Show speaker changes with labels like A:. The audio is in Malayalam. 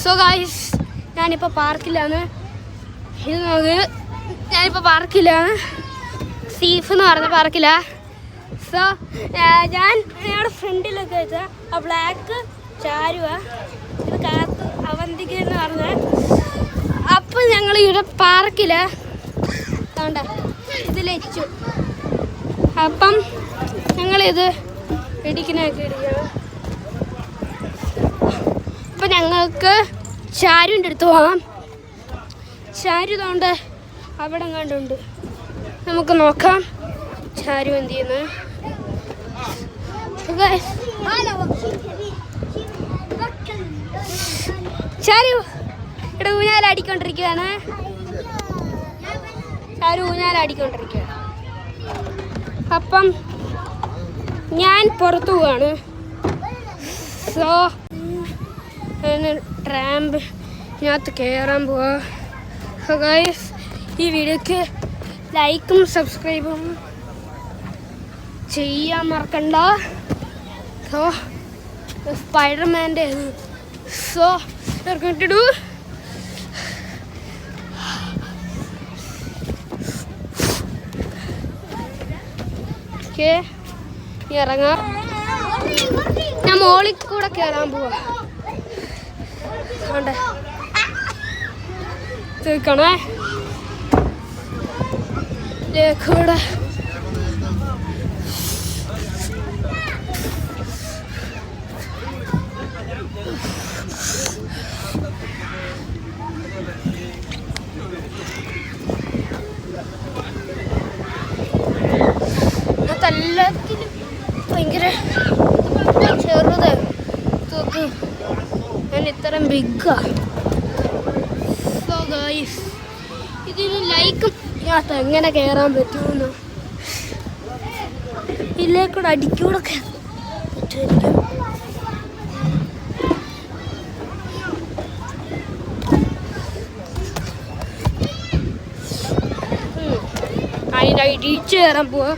A: സോ ഗൈസ്, ഞാനിപ്പോൾ പാർക്കിലാണ്. ഇത് നോക്ക്, ഞാനിപ്പോൾ പാർക്കിലാണ്. സീഫ് എന്ന് പറഞ്ഞ പാർക്കിലാണ്. സോ ഞാൻ ഞങ്ങളുടെ ഫ്രണ്ടിലൊക്കെ വെച്ചാൽ ആ ബ്ലാക്ക് ചാരുവ, ഇത് കാത്ത് അവന്തിക എന്ന് പറഞ്ഞ. അപ്പം ഞങ്ങൾ ഇവിടെ പാർക്കിലാണ്. അതുകൊണ്ട് ഇതിലെച്ചു. അപ്പം ഞങ്ങളിത് ഇടിക്കുന്നതൊക്കെ ഇടിക്കണം. അപ്പം ഞങ്ങൾക്ക് ചാരുവിൻ്റെ അടുത്ത് പോകാം. ചാരു ഇതുകൊണ്ട് അവിടെ കണ്ടുണ്ട്. നമുക്ക് നോക്കാം ചാരു എന്ത് ചെയ്യുന്നു. ചാരു ഇവിടെ ഊഞ്ഞാലാടിക്കൊണ്ടിരിക്കുകയാണ്. ചാരു ഊഞ്ഞാലാടിക്കൊണ്ടിരിക്കുകയാണ്. അപ്പം ഞാൻ പുറത്തു പോവാണ്. സോ ട്രാമ്പിനകത്ത് കയറാൻ പോവാ. സോ ഗൈസ്, ഈ വീഡിയോക്ക് ലൈക്കും സബ്സ്ക്രൈബും ചെയ്യാൻ മറക്കണ്ട. സോ സ്പൈഡർമാൻ്റെ സോ ഇറങ്ങിട്ടിടൂ. ഓക്കെ, ഇറങ്ങാം. ഞാൻ മോളിൽ കൂടെ കയറാൻ പോവാ. തീർക്കണേ കൂടെ. എല്ലാത്തിനും ഭയങ്കര ചെറുത് തൂക്ക്. ഞാൻ ഇത്രയും ബിഗ്ഗാ. സോ ഗൈസ്, ഇതിന് ലൈക്കും ഇതിനകത്ത് എങ്ങനെ കയറാൻ പറ്റുമെന്ന് ഇതിലേക്കൂടെ അടിക്കൂടെ പറ്റുമായിരിക്കും. അതിൻ്റെ ഇടിച്ച് കയറാൻ പോവാ.